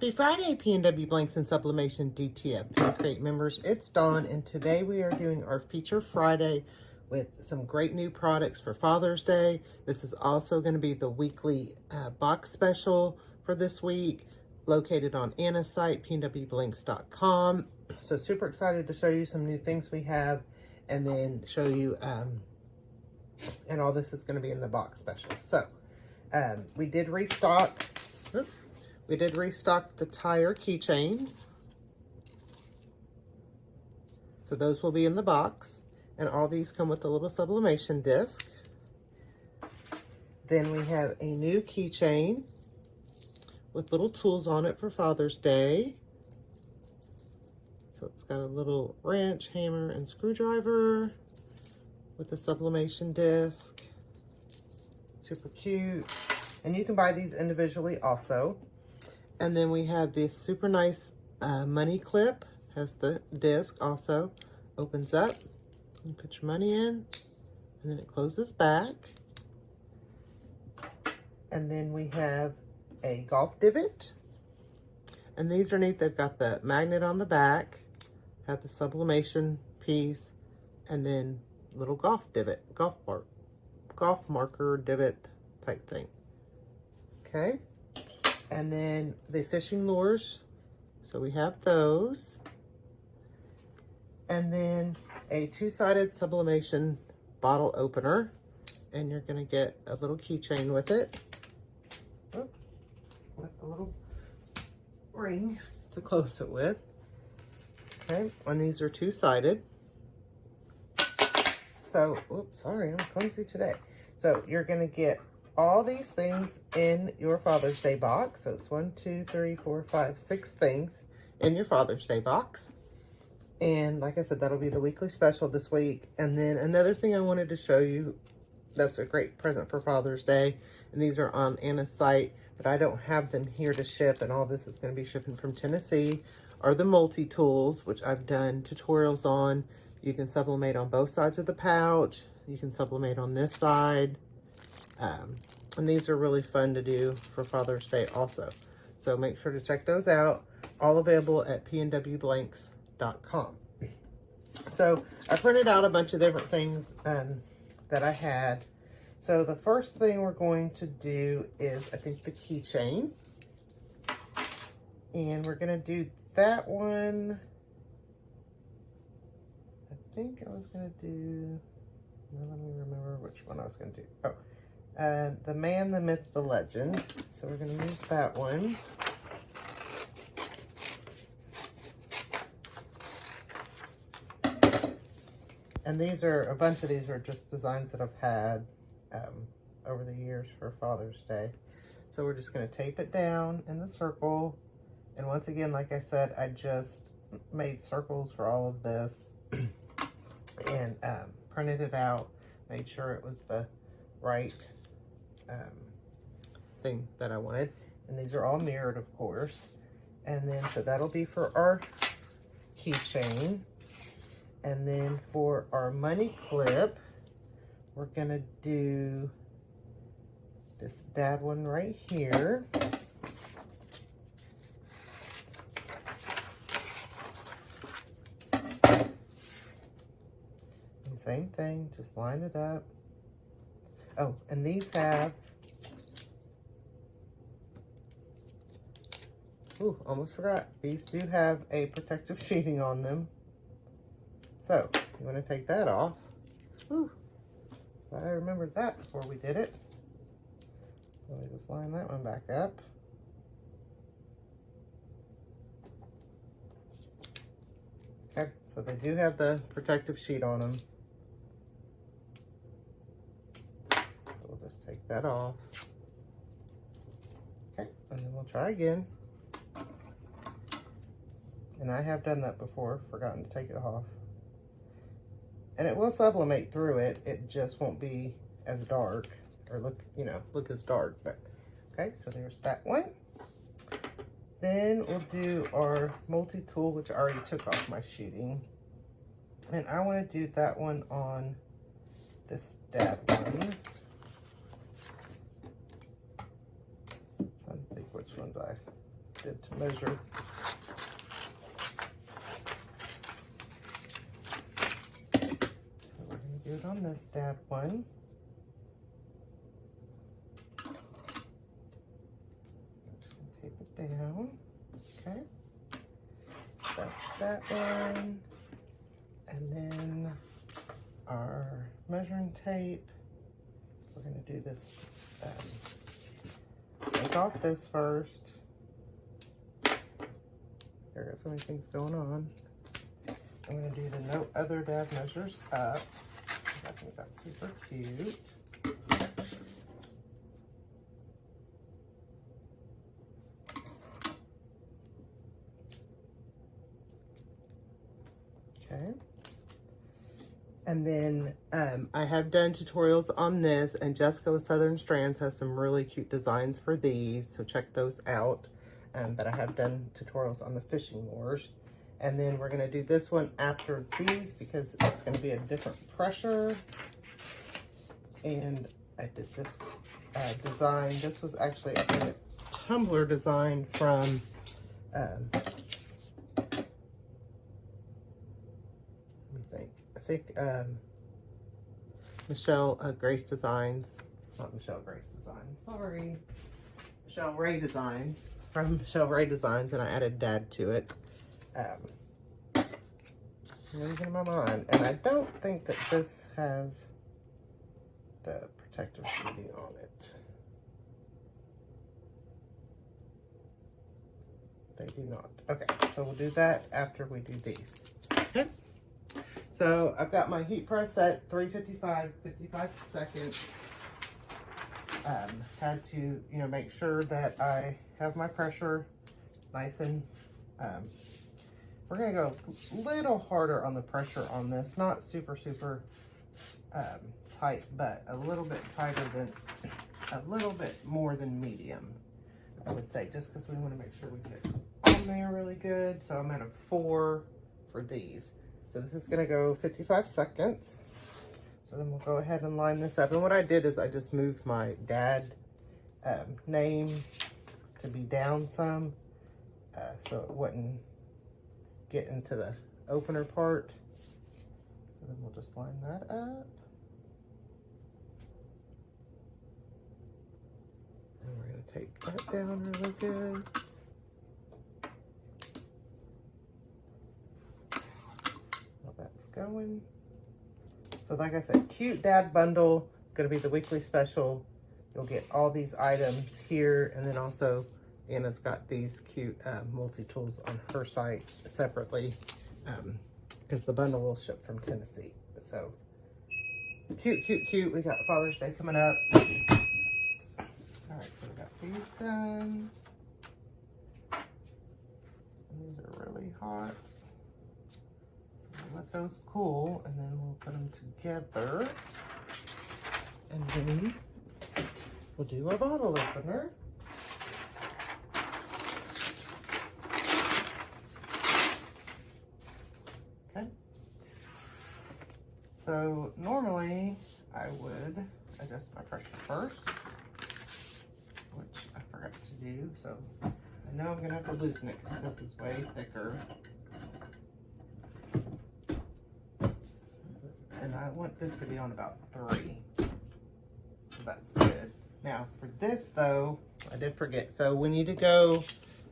Happy Friday, PNW Blanks and Sublimation DTF Pin Crate members. It's Dawn, and today we are doing our Feature Friday with some great new products for Father's Day. This is also going to be the weekly box special for this week, located on Anna's site, pnwblanks.com. So super excited to show you some new things we have, and then show you, and all this is going to be in the box special. So we did restock. We did restock the tire keychains. So those will be in the box. And all these come with a little sublimation disc. Then we have a new keychain with little tools on it for Father's Day. So it's got a little wrench, hammer, and screwdriver with a sublimation disc. Super cute. And you can buy these individually also. And then we have this super nice money clip. Has the disc also. Opens up. You put your money in. And then it closes back. And then we have a golf divot. And these are neat. They've got the magnet on the back. Have the sublimation piece. And then little golf divot. Golf marker divot type thing. Okay. And then the fishing lures. So we have those. And then a two-sided sublimation bottle opener. And you're going to get a little keychain with it. Oh, with a little ring to close it with. Okay. And these are two-sided. So, oops, sorry, I'm clumsy today. So you're going to get all these things in your Father's Day box. So it's 1, 2, 3, 4, 5, 6 things in your Father's Day box. And like I said, that'll be the weekly special this week. And then another thing I wanted to show you that's a great present for Father's Day. And these are on Anna's site, but I don't have them here to ship. And all this is going to be shipping from Tennessee. Are the multi-tools, which I've done tutorials on. You can sublimate on both sides of the pouch. You can sublimate on this side. And these are really fun to do for Father's Day also. So make sure to check those out. All available at pnwblanks.com. So I printed out a bunch of different things that I had. So the first thing we're going to do is, I think, the keychain. And we're going to do that one. I think I was going to do, let me remember which one I was going to do. Oh. The Man, the Myth, the Legend. So we're going to use that one. And these are, a bunch of these are just designs that I've had over the years for Father's Day. So we're just going to tape it down in the circle. And once again, like I said, I just made circles for all of this and printed it out, made sure it was the right thing that I wanted. And these are all mirrored, of course. And then, so that'll be for our keychain. And then for our money clip, we're gonna do this dad one right here. And same thing, just line it up. Oh, and these have, ooh, almost forgot. These do have a protective sheeting on them. So, you want to take that off. Ooh, glad I remembered that before we did it. So we just line that one back up. Okay, so they do have the protective sheet on them. Just take that off. Okay, and then we'll try again. And I have done that before, forgotten to take it off. And it will sublimate through it. It just won't be as dark or look as dark. But okay, so there's that one. Then we'll do our multi-tool, which I already took off my sheeting. And I want to do that one on this dad one. I think which ones I did to measure. So we're going to do it on this dad one. Tape it down. Okay. That's that one. And then our measuring tape. We're going to do this. Take off this first. There got so many things going on. I'm going to do the no other dad measures up. I think that's super cute. Okay. And then I have done tutorials on this, and Jessica with Southern Strands has some really cute designs for these, so check those out. But I have done tutorials on the fishing lures. And then we're gonna do this one after these because it's gonna be a different pressure. And I did this design. This was actually a tumbler design from I think Michelle Grace Designs, not Michelle Grace Designs, sorry. Michelle Ray Designs, from Michelle Ray Designs, and I added dad to it. Losing my mind. And I don't think that this has the protective sheeting on it. They do not. Okay, so we'll do that after we do these. Okay. So I've got my heat press at 355, 55 seconds. Had to, you know, make sure that I have my pressure nice and, we're gonna go a little harder on the pressure on this. Not super, super tight, but a little bit tighter than, a little bit more than medium, I would say, just because we want to make sure we get it on there really good. So I'm at a 4 for these. So this is gonna go 55 seconds. So then we'll go ahead and line this up. And what I did is I just moved my dad name to be down some, so it wouldn't get into the opener part. So then we'll just line that up. And we're gonna tape that down really good. Going. So like I said, cute dad bundle. It's going to be the weekly special. You'll get all these items here, and then also Anna's got these cute multi-tools on her site separately, because the bundle will ship from Tennessee. So cute, cute, cute. We got Father's Day coming up. All right, so we got these done. These are really hot. Let those cool, and then we'll put them together, and then we'll do our bottle opener. Okay. So normally I would adjust my pressure first, which I forgot to do. So I know I'm gonna have to loosen it because this is way thicker. And I want this to be on about 3. So that's good. Now for this though, I did forget. So we need to go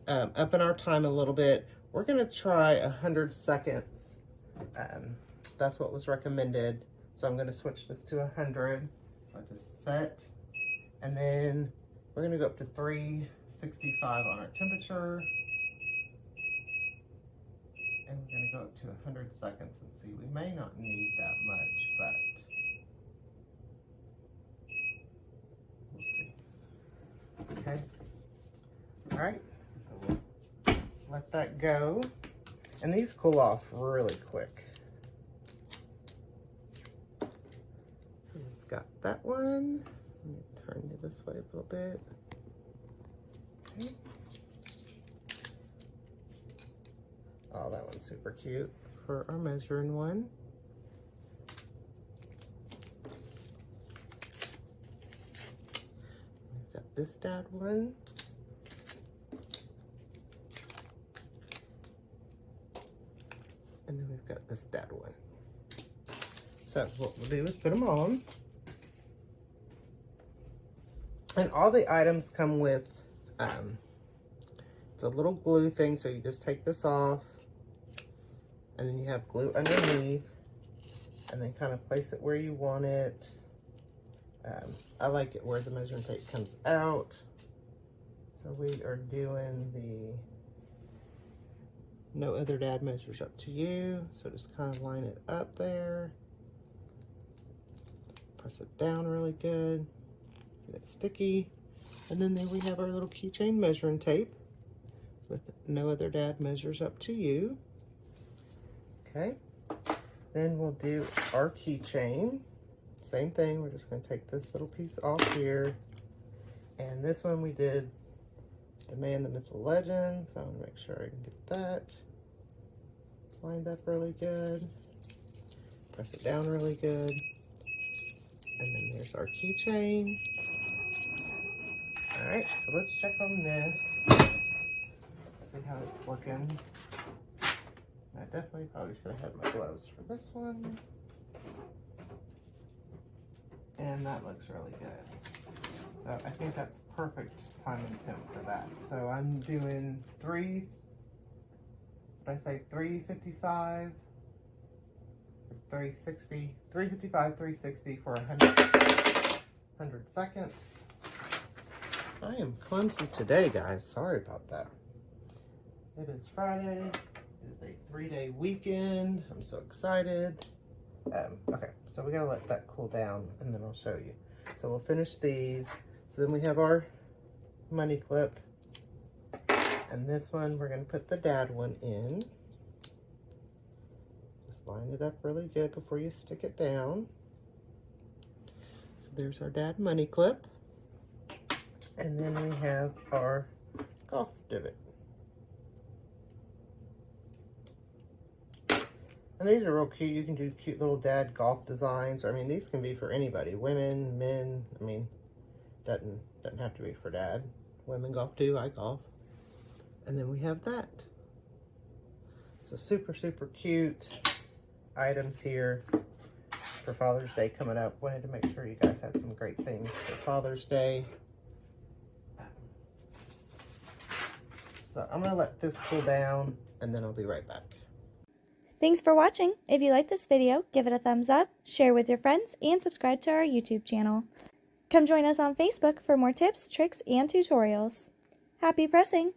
up in our time a little bit. We're gonna try 100 seconds. That's what was recommended. So I'm gonna switch this to 100. So I just set, and then we're gonna go up to 365 on our temperature. And we're going to go up to 100 seconds and see. We may not need that much, but we'll see. Okay. All right. So we'll let that go. And these cool off really quick. So we've got that one. Let me turn you this way a little bit. Okay. Oh, that one's super cute for our measuring one. We've got this dad one. dad one. So what we'll do is put them on. And all the items come with, it's a little glue thing, so you just take this off, and then you have glue underneath, and then kind of place it where you want it. I like it where the measuring tape comes out. So we are doing the no other dad measures up to you. So just kind of line it up there. Press it down really good. Get it sticky. And then there we have our little keychain measuring tape with no other dad measures up to you. Okay. Then we'll do our keychain. Same thing, we're just going to take this little piece off here. And this one we did the man, the myth, the legend. So I'm going to make sure I can get that lined up really good. Press it down really good. And then here's our keychain. Alright, so let's check on this. See how it's looking. I definitely probably should have had my gloves for this one. And that looks really good. So I think that's perfect time and temp for that. So I'm doing 355, 360, 355, 360 for 100 seconds. I am clumsy today, guys. Sorry about that. It is Friday. It is a 3-day weekend. I'm so excited. Okay, so we gotta let that cool down and then I'll show you. So we'll finish these. So then we have our money clip. And this one, we're gonna put the dad one in. Just line it up really good before you stick it down. So there's our dad money clip. And then we have our golf divot. And these are real cute. You can do cute little dad golf designs. I mean, these can be for anybody. Women, men. I mean, doesn't have to be for dad. Women golf too. I golf. And then we have that. So super, super cute items here for Father's Day coming up. Wanted to make sure you guys had some great things for Father's Day. So I'm going to let this cool down and then I'll be right back. Thanks for watching. If you like this video, give it a thumbs up, share with your friends, and subscribe to our YouTube channel. Come join us on Facebook for more tips, tricks, and tutorials. Happy pressing!